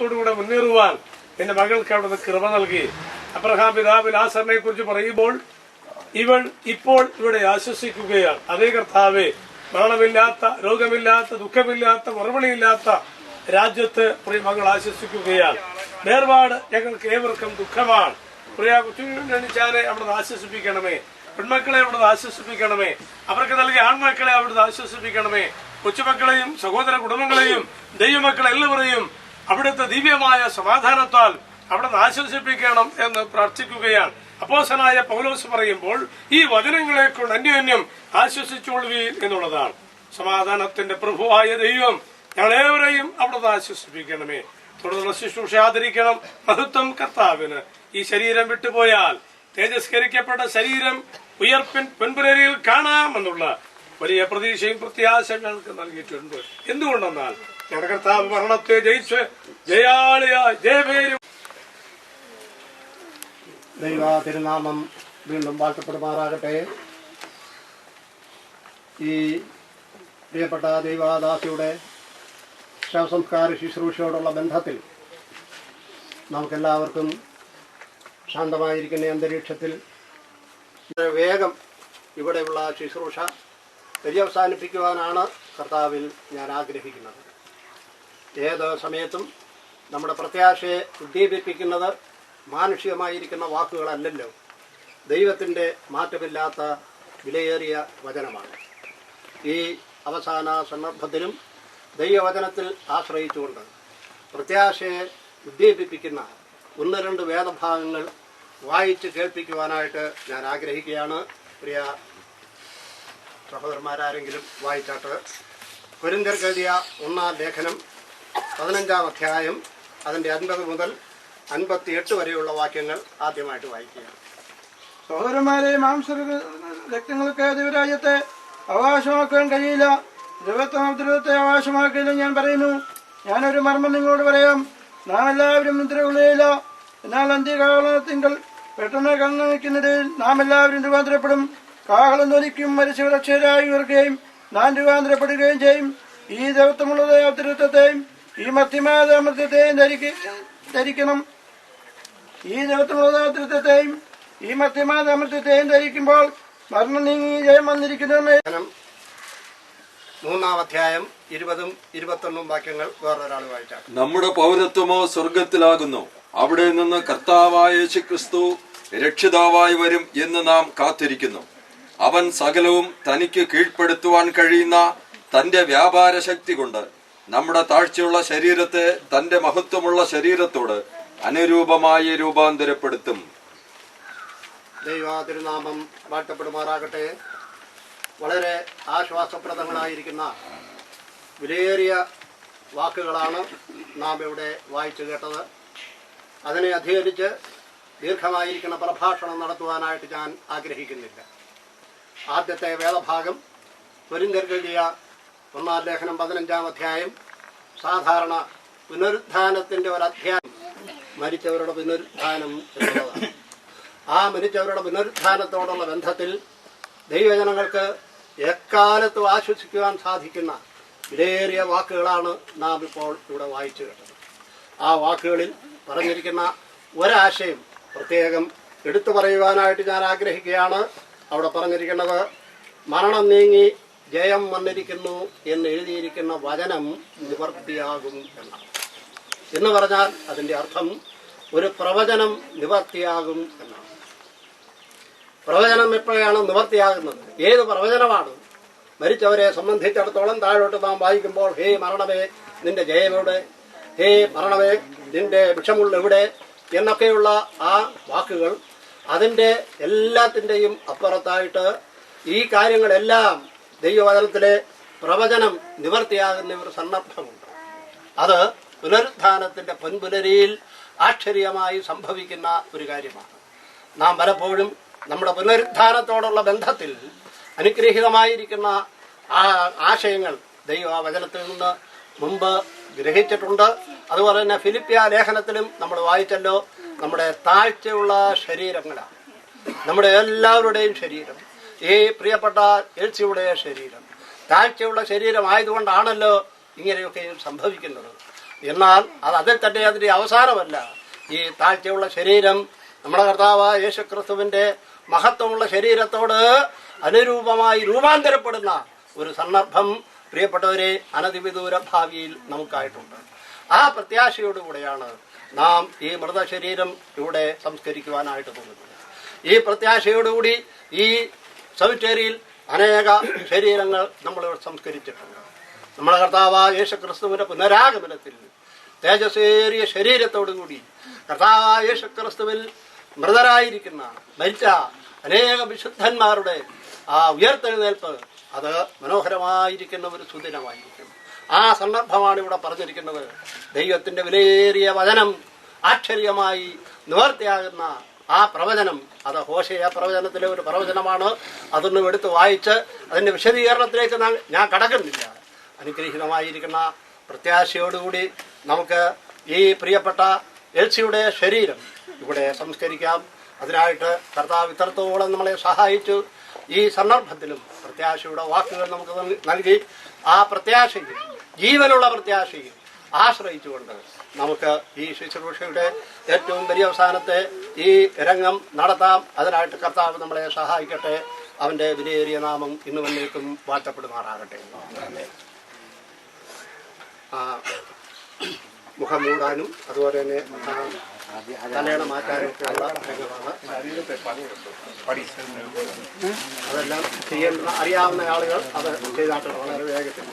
ോടുകൂടെ മുന്നേറുവാൻ എന്റെ മകൾക്ക് അവിടുന്ന് കൃപ നൽകി. അബ്രഹാം പിതാവ് ലാസറിനെ കുറിച്ച് പറയുമ്പോൾ ഇവൾ ഇപ്പോൾ ഇവിടെ ആശ്വസിക്കുകയാണ്. അതേ കർത്താവേ, മരണമില്ലാത്ത, രോഗമില്ലാത്ത, ദുഃഖമില്ലാത്ത, മറുപടിയില്ലാത്ത രാജ്യത്ത് പ്രിയ മകൾ ആശ്വസിക്കുകയാണ്. വേർപാട് ഞങ്ങൾക്ക് ഏവർക്കും ദുഃഖമാണ്. പ്രിയ കൊച്ചുകുഞ്ഞാനെ അവിടുന്ന് ആശ്വസിപ്പിക്കണമേ. പെൺമക്കളെ അവിടുന്ന് ആശ്വസിപ്പിക്കണമേ. അവർക്ക് നൽകിയ ആൺമക്കളെ അവിടുന്ന് ആശ്വസിപ്പിക്കണമേ. കൊച്ചുമക്കളെയും സഹോദര കുടുംബങ്ങളെയും ദൈവമക്കളെല്ലാവരെയും അവിടുത്തെ ദിവ്യമായ സമാധാനത്താൽ അവിടുന്ന് ആശ്വസിപ്പിക്കണം എന്ന് പ്രാർത്ഥിക്കുകയാണ്. അപ്പോസ്തലനായ പൗലോസ് പറയുമ്പോൾ ഈ വചനങ്ങളെ കൊണ്ട് അന്യോന്യം ആശ്വസിച്ചുകൊള്ളുവീൻ എന്നുള്ളതാണ്. സമാധാനത്തിന്റെ പ്രഭുവായ ദൈവം ഞങ്ങളേവരെയും അവിടുന്ന് ആശ്വസിപ്പിക്കണമേ. തുടർന്ന് ശുശ്രൂഷ ആദരിക്കണം. മഹത്വം കർത്താവിന്. ഈ ശരീരം വിട്ടുപോയാൽ തേജസ്കരിക്കപ്പെട്ട ശരീരം ഉയർപ്പിൻ പൊൻപുരരിയിൽ കാണാമെന്നുള്ള വലിയ പ്രതീക്ഷയും പ്രത്യാശയും ഞങ്ങൾക്ക് നൽകിയിട്ടുണ്ട്. എന്തുകൊണ്ടെന്നാൽ ഞങ്ങളുടെ കർത്താവ് മരണത്തെ ജയിച്ച് ജയാളിയായി ജയപേരും. ദൈവ തിരുനാമം വീണ്ടും വാഴ്ത്തപ്പെടുമാറാകട്ടെ. ഈ പ്രിയപ്പെട്ട ദൈവദാസിയുടെ ശവസംസ്കാര ശുശ്രൂഷയോടുള്ള ബന്ധത്തിൽ നമുക്കെല്ലാവർക്കും ശാന്തമായിരിക്കുന്ന അന്തരീക്ഷത്തിൽ വേഗം ഇവിടെയുള്ള ശുശ്രൂഷ പര്യവസാനിപ്പിക്കുവാനാണ് കർത്താവിൽ ഞാൻ ആഗ്രഹിക്കുന്നത്. ഏത് സമയത്തും നമ്മുടെ പ്രത്യാശയെ ഉദ്ദീപിപ്പിക്കുന്നത് മാനുഷികമായിരിക്കുന്ന വാക്കുകളല്ലല്ലോ, ദൈവത്തിൻ്റെ മാറ്റമില്ലാത്ത വിലയേറിയ വചനമാണ്. ഈ അവസാന സന്ദർഭത്തിലും ദൈവവചനത്തിൽ ആശ്രയിച്ചുകൊണ്ട് പ്രത്യാശയെ ഉദ്ദീപിപ്പിക്കുന്ന 1-2 വേദഭാഗങ്ങൾ വായിച്ച് കേൾപ്പിക്കുവാനായിട്ട് ഞാൻ ആഗ്രഹിക്കുകയാണ്. പ്രിയ സഹോദരന്മാരാരെങ്കിലും വായിച്ചാട്ട്. കൊരിന്ത്യർക്ക് എഴുതിയ 1-ാം ലേഖനം 15-ാം അധ്യായം അതിൻ്റെ 50 മുതൽ 58 വരെയുള്ള വാക്യങ്ങൾ ആദ്യമായിട്ട് വായിക്കുകയാണ്. സഹോദരന്മാരെ, മാംസ രക്തങ്ങൾക്ക് ദൈവരാജ്യത്തെ അവകാശമാക്കാൻ കഴിയില്ല, ദൈവത്തെ അവകാശമാക്കില്ല. ഞാൻ പറയുന്നു, ഞാനൊരു മർമ്മം നിങ്ങളോട് പറയാം. നാം എല്ലാവരും നിദ്രകൊള്ളുകയില്ല, എന്നാൽ അന്ത്യകാലത്തിങ്കൽ പെട്ടെന്ന് കണ്ണുവയ്ക്കുന്നിടയിൽ നാം എല്ലാവരും രൂപാന്തരപ്പെടും. കാഹളം ധ്വനിക്കും, മരിച്ചവർ അക്ഷരായി ഉയർക്കുകയും നാം രൂപാന്തരപ്പെടുകയും ചെയ്യും. ഈ ദൈവത്വമുള്ള ദൈവത്വത്തെയും ഈ മധ്യമായ അമൃത്യത്തെയും ധരിക്കണം. ഈ ദൈവത്വമുള്ള ദൈവത്വത്തെയും ഈ മധ്യമായ അമൃത്യത്തെയും ധരിക്കുമ്പോൾ മരണം നീങ്ങി ജയം വന്നിരിക്കുന്നു. 3-ാം അധ്യായം 20-ഉം 21-ഉം വാക്യങ്ങൾ വേറൊരാൾ വായിച്ചാൽ. നമ്മുടെ പൗരത്വമോ സ്വർഗത്തിലാകുന്നു, അവിടെ നിന്ന് കർത്താവായ യേശുക്രിസ്തു രക്ഷിതാവായി വരും എന്ന് നാം കാത്തിരിക്കുന്നു. അവൻ സകലവും തനിക്ക് കീഴ്പ്പെടുത്തുവാൻ കഴിയുന്ന തന്റെ വ്യാപാര ശക്തി കൊണ്ട് നമ്മുടെ താഴ്ചയുള്ള ശരീരത്തെ തന്റെ മഹത്വമുള്ള ശരീരത്തോട് അനുരൂപമായി രൂപാന്തരപ്പെടുത്തും. ദൈവ തിരുനാമം വാഴ്ത്തപ്പെടുമാറാകട്ടെ. വളരെ ആശ്വാസപ്രദങ്ങളായിരിക്കുന്ന വിലയേറിയ വാക്കുകളാണ് നാം ഇവിടെ വായിച്ചു കേട്ടത്. അതിനെ അധികരിച്ച് ദീർഘമായിരിക്കുന്ന പ്രഭാഷണം നടത്തുവാനായിട്ട് ഞാൻ ആഗ്രഹിക്കുന്നില്ല. ആദ്യത്തെ വേദഭാഗം കൊരിന്ത്യർക്ക് എഴുതിയ 1-ാം ലേഖനം 15-ാം അധ്യായം സാധാരണ പുനരുത്ഥാനത്തിൻ്റെ ഒരധ്യായം, മരിച്ചവരുടെ പുനരുത്ഥാനം എന്നുള്ളതാണ്. ആ മരിച്ചവരുടെ പുനരുത്ഥാനത്തോടുള്ള ബന്ധത്തിൽ ദൈവജനങ്ങൾക്ക് എക്കാലത്തും ആശ്വസിക്കുവാൻ സാധിക്കുന്ന വിലയേറിയ വാക്കുകളാണ് നാം ഇപ്പോൾ ഇവിടെ വായിച്ചു കേട്ടത്. ആ വാക്കുകളിൽ പറഞ്ഞിരിക്കുന്ന ഒരാശയം പ്രത്യേകം എടുത്തു പറയുവാനായിട്ട് ഞാൻ ആഗ്രഹിക്കുകയാണ്. അവിടെ പറഞ്ഞിരിക്കുന്നത് മരണം നീങ്ങി ജയം വന്നിരിക്കുന്നു എന്ന് എഴുതിയിരിക്കുന്ന വചനം നിവർത്തിയാകും എന്നാണ്. എന്ന് പറഞ്ഞാൽ അതിൻ്റെ അർത്ഥം ഒരു പ്രവചനം നിവർത്തിയാകും എന്നാണ്. പ്രവചനം എപ്പോഴാണ് നിവർത്തിയാകുന്നത്? ഏത് പ്രവചനമാണ്? മരിച്ചവരെ സംബന്ധിച്ചിടത്തോളം താഴോട്ട് നാം വായിക്കുമ്പോൾ, ഹേ മരണമേ നിന്റെ ജയമെവിടെ, ഹേ മരണമേ നിന്റെ വിഷമുള്ള എവിടെ എന്നൊക്കെയുള്ള ആ വാക്കുകൾ, അതിൻ്റെ എല്ലാത്തിൻ്റെയും അപ്പുറത്തായിട്ട് ഈ കാര്യങ്ങളെല്ലാം ദൈവവചനത്തിലെ പ്രവചനം നിവർത്തിയാകുന്ന ഒരു സന്ദർഭമുണ്ട്. അത് പുനരുത്ഥാനത്തിൻ്റെ പൊൻപുലരിയിൽ ആശ്ചര്യമായി സംഭവിക്കുന്ന ഒരു കാര്യമാണ്. നാം പലപ്പോഴും നമ്മുടെ പുനരുത്ഥാനത്തോടുള്ള ബന്ധത്തിൽ അനുഗ്രഹീതമായിരിക്കുന്ന ആ ആശയങ്ങൾ ദൈവവചനത്തിൽ നിന്ന് മുമ്പ് ഗ്രഹിച്ചിട്ടുണ്ട്. അതുപോലെ തന്നെ ഫിലിപ്പിയ ലേഖനത്തിലും നമ്മൾ വായിച്ചല്ലോ, നമ്മുടെ താഴ്ചയുള്ള ശരീരങ്ങളാണ് നമ്മുടെ എല്ലാവരുടെയും ശരീരം. ഈ പ്രിയപ്പെട്ട എൽസിയുടെ ശരീരം താഴ്ചയുള്ള ശരീരമായതുകൊണ്ടാണല്ലോ ഇങ്ങനെയൊക്കെ സംഭവിക്കുന്നത്. എന്നാൽ അതിൽ തന്നെ അതിന്റെ അവസാനമല്ല. ഈ താഴ്ചയുള്ള ശരീരം നമ്മുടെ കർത്താവായ യേശുക്രിസ്തുവിന്റെ മഹത്വമുള്ള ശരീരത്തോട് അനുരൂപമായി രൂപാന്തരപ്പെടുന്ന ഒരു സന്ദർഭം പ്രിയപ്പെട്ടവരെ അനധിവിദൂര ഭാവിയിൽ നമുക്കായിട്ടുണ്ട്. ആ പ്രത്യാശയോടുകൂടെയാണ് നാം ഈ മൃതശരീരം ഇവിടെ സംസ്കരിക്കുവാനായിട്ട് പോകുന്നത്. ഈ പ്രത്യാശയോടുകൂടി ഈ സെമിത്തേരിയിൽ അനേക ശരീരങ്ങൾ നമ്മൾ സംസ്കരിച്ചിട്ടുണ്ട്. നമ്മുടെ കർത്താവായ യേശുക്രിസ്തുവിന്റെ പുനരാഗമനത്തിൽ തേജസ്സേറിയ ശരീരത്തോടുകൂടി കർത്താവായ യേശുക്രിസ്തുവിൽ മൃതരായിരിക്കുന്ന മരിച്ച അനേക വിശുദ്ധന്മാരുടെ ആ ഉയർത്തെഴുന്നേൽപ്പ് അത് മനോഹരമായിരിക്കുന്ന ഒരു സുദിനമായിരിക്കും. ആ സന്ദർഭമാണ് ഇവിടെ പറഞ്ഞിരിക്കുന്നത്. ദൈവത്തിന്റെ വിലയേറിയ വചനം ആശ്ചര്യമായി നിവർത്തിയാകുന്ന ആ പ്രവചനം, അത് ഹോശേയ പ്രവചനത്തിലെ ഒരു പ്രവചനമാണ്. അതൊന്നും എടുത്ത് വായിച്ച് അതിന്റെ വിശദീകരണത്തിലേക്ക് ഞാൻ കടക്കുന്നില്ല. അനുഗ്രഹീതമായിരിക്കുന്ന പ്രത്യാശയോടുകൂടി നമുക്ക് ഈ പ്രിയപ്പെട്ട എൽസിയുടെ ശരീരം ഇവിടെ സംസ്കരിക്കാം. അതിനായിട്ട് കർത്താവ് ഇത്രത്തോളം നമ്മളെ സഹായിച്ചു. ഈ സന്ദർഭത്തിലും പ്രത്യാശയുടെ വാക്കുകൾ നമുക്ക് നൽകി ആ പ്രത്യാശയും ജീവനുള്ള പ്രത്യാശയും ആശ്രയിച്ചുകൊണ്ട് നമുക്ക് ഈ ശുശ്രൂഷയുടെ ഏറ്റവും വലിയ അവസാനത്തെ ഈ രംഗം നടത്താം. അതിനായിട്ട് കർത്താവ് നമ്മളെ സഹായിക്കട്ടെ. അവന്റെ വിലയേറിയ നാമം ഇന്നും എന്നേക്കും വാഴ്ത്തപ്പെടുമാറാകട്ടെ. മുഖം മൂടാനും അതുപോലെ തന്നെ തലയണ മാറ്റാനും ഒക്കെയുള്ള രംഗമാണ്. അതെല്ലാം ചെയ്യുന്ന അറിയാവുന്ന ആളുകൾ അത് ചെയ്താട്ട് വളരെ വേഗത്തിൽ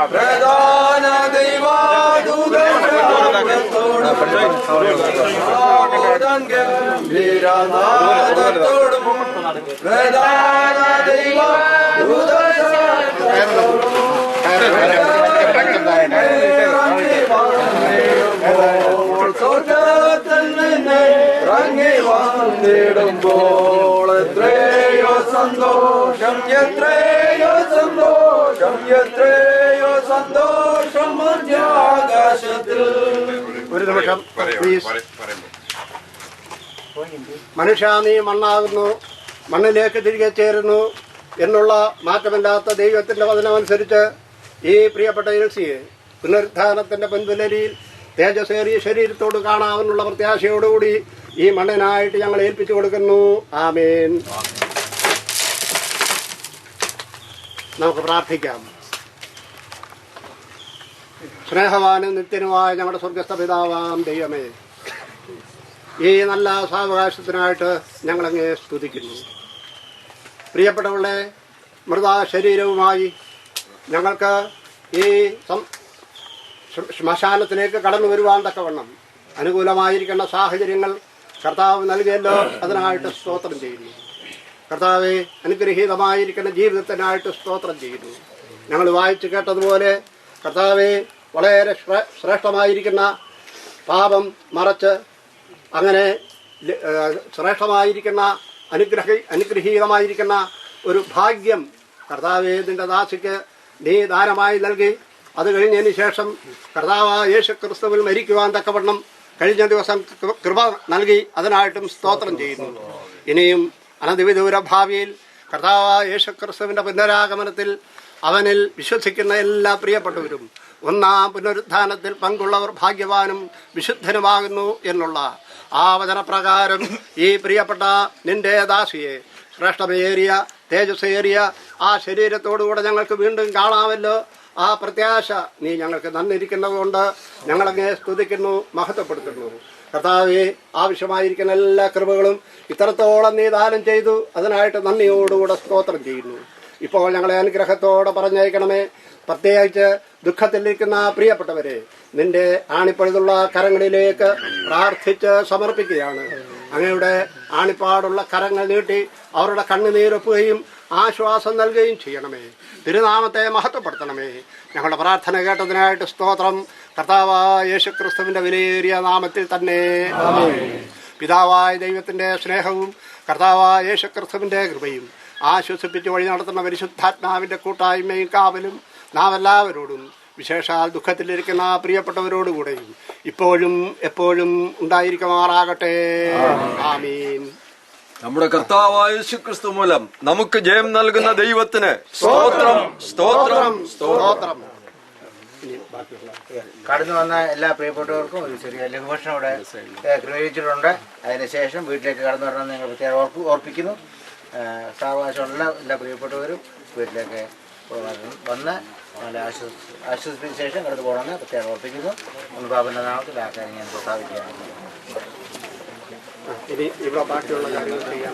പ്രധാന ദൈവാദൂതോടും പ്രധാന ഇറങ്ങി വന്നിടുമ്പോൾ എത്രയോ സന്തോഷം, എത്രയോ സന്തോഷം, എത്രയോ സന്തോഷം മധ്യാകാശത്തിൽ. ഒരു നിമിഷം പ്ലീസ്. മനുഷ്യ നീ മണ്ണാകുന്നു, മണ്ണിലേക്ക് തിരികെ ചേരുന്നു എന്നുള്ള മാറ്റമില്ലാത്ത ദൈവത്തിന്റെ വചനമനുസരിച്ച് ഈ പ്രിയപ്പെട്ട എൽസിയെ പുനരുത്ഥാനത്തിന്റെ പിൻപുലരിയിൽ തേജസ്സേറിയ ശരീരത്തോട് കാണാമെന്നുള്ള പ്രത്യാശയോടുകൂടി ഈ മണ്ണിനായിട്ട് ഞങ്ങൾ ഏൽപ്പിച്ചു കൊടുക്കുന്നു. ആമേൻ. നമുക്ക് പ്രാർത്ഥിക്കാം. സ്നേഹവാനും നിത്യനുമായ ഞങ്ങളുടെ സ്വർഗസ്ഥ പിതാവാം ദൈവമേ, ഈ നല്ല സാവകാശത്തിനായിട്ട് ഞങ്ങളങ്ങേ സ്തുതിക്കുന്നു. പ്രിയപ്പെട്ടവളെ, മൃതാ ശരീരവുമായി ഞങ്ങൾക്ക് ഈ ശ്മശാനത്തിലേക്ക് കടന്നു വരുവാൻ തക്കവണ്ണം അനുകൂലമായിരിക്കുന്ന സാഹചര്യങ്ങൾ കർത്താവ് നൽകിയല്ലോ, അതിനായിട്ട് സ്തോത്രം ചെയ്യുന്നു. കർത്താവെ, അനുഗ്രഹീതമായിരിക്കുന്ന ജീവിതത്തിനായിട്ട് സ്തോത്രം ചെയ്യുന്നു. ഞങ്ങൾ വായിച്ചു കേട്ടതുപോലെ കർത്താവെ, വളരെ ശ്രേഷ്ഠമായിരിക്കുന്ന പാപം മറച്ച് അങ്ങനെ ശ്രേഷ്ഠമായിരിക്കുന്ന അനുഗ്രഹീതമായിരിക്കുന്ന ഒരു ഭാഗ്യം കർത്താവെ നിന്റെ ദാസിക്ക് നീ ദാനമായി നൽകി. അത് കഴിഞ്ഞതിന് ശേഷം കർത്താവായ യേശു ക്രിസ്തുവിൽ മരിക്കുവാൻ തക്കവണ്ണം കഴിഞ്ഞ ദിവസം കൃപ നൽകി, അതിനായിട്ടും സ്തോത്രം ചെയ്യുന്നു. ഇനിയും അനധിവിദൂര ഭാവിയിൽ കർത്താവായ യേശു ക്രിസ്തുവിന്റെ പുനരാഗമനത്തിൽ അവനിൽ വിശ്വസിക്കുന്ന എല്ലാ പ്രിയപ്പെട്ടവരും ഒന്നാം പുനരുത്ഥാനത്തിൽ പങ്കുള്ളവർ ഭാഗ്യവാനും വിശുദ്ധനുമാകുന്നു എന്നുള്ള ആ വചനപ്രകാരം ഈ പ്രിയപ്പെട്ട നിന്റെ ദാസിയെ ശ്രേഷ്ഠമേറിയ തേജസ്സേറിയ ആ ശരീരത്തോടുകൂടെ ഞങ്ങൾക്ക് വീണ്ടും കാണാമല്ലോ. ആ പ്രത്യാശ നീ ഞങ്ങൾക്ക് തന്നിരിക്കുന്നതുകൊണ്ട് ഞങ്ങളങ്ങേ സ്തുതിക്കുന്നു, മഹത്വപ്പെടുത്തുന്നു. കർത്താവെ, ആവശ്യമായിരിക്കുന്ന എല്ലാ കൃപകളും ഇത്രത്തോളം നീ ദാനം ചെയ്തു, അതിനായിട്ട് നന്ദിയോടുകൂടെ സ്തോത്രം ചെയ്യുന്നു. ഇപ്പോൾ ഞങ്ങളെ അനുഗ്രഹത്തോടെ പറഞ്ഞയക്കണമേ. പ്രത്യേകിച്ച് ദുഃഖത്തിലിരിക്കുന്ന പ്രിയപ്പെട്ടവരെ നിന്റെ ആണിപ്പഴുതുള്ള കരങ്ങളിലേക്ക് പ്രാർത്ഥിച്ച് സമർപ്പിക്കുകയാണ്. അങ്ങയുടെ ആണിപ്പാടുള്ള കരങ്ങൾ നീട്ടി അവരുടെ കണ്ണുനീരൊപ്പുകയും ആശ്വാസം നൽകുകയും ചെയ്യണമേ. തിരുനാമത്തെ മഹത്വപ്പെടുത്തണമേ. ഞങ്ങളുടെ പ്രാർത്ഥന കേട്ടതിനായിട്ട് സ്തോത്രം. കർത്താവായ യേശു ക്രിസ്തുവിന്റെ വിലയേറിയ നാമത്തിൽ തന്നെ പിതാവായ ദൈവത്തിന്റെ സ്നേഹവും കർത്താവായ യേശു ക്രിസ്തുവിന്റെ കൃപയും ആശ്വസിപ്പിച്ച് വഴി നടത്തുന്ന പരിശുദ്ധാത്മാവിന്റെ കൂട്ടായ്മയും കാവലും നാം എല്ലാവരോടും വിശേഷാൽ ദുഃഖത്തിലിരിക്കുന്ന പ്രിയപ്പെട്ടവരോടുകൂടെയും ഇപ്പോഴും എപ്പോഴും ഉണ്ടായിരിക്കുമാറാകട്ടെ. ആമീൻ. നമ്മുടെ കർത്താവായ യേശുക്രിസ്തു മൂലം നമുക്ക് ജയം നൽകുന്ന ദൈവത്തിന് സ്തോത്രം, സ്തോത്രം, സ്തോത്രം. കടന്നു വന്ന എല്ലാ പ്രിയപ്പെട്ടവർക്കും ഒരു ചെറിയ ലഘുഭക്ഷണം ഇവിടെ ക്രമീകരിച്ചിട്ടുണ്ട്. അതിനുശേഷം വീട്ടിലേക്ക് കടന്നു വരണമെന്ന് ഞങ്ങൾ പ്രത്യേകം ഓർപ്പിക്കുന്നു. സാവകാശമുള്ള എല്ലാ പ്രിയപ്പെട്ടവരും വീട്ടിലേക്ക് വന്ന് നല്ല ആശ്വസിപ്പിച്ച ശേഷം കടന്നു പോകണമെന്ന് പ്രത്യേകം ഓർപ്പിക്കുന്നു. മുൻപാപിന്റെ നാമത്തിൽ ആ കാര്യം ഞാൻ പ്രസ്താവിക്കുകയാണ്. ഇനി ഇവിടെ ബാക്കിയുള്ള കാര്യങ്ങൾ ചെയ്യാം.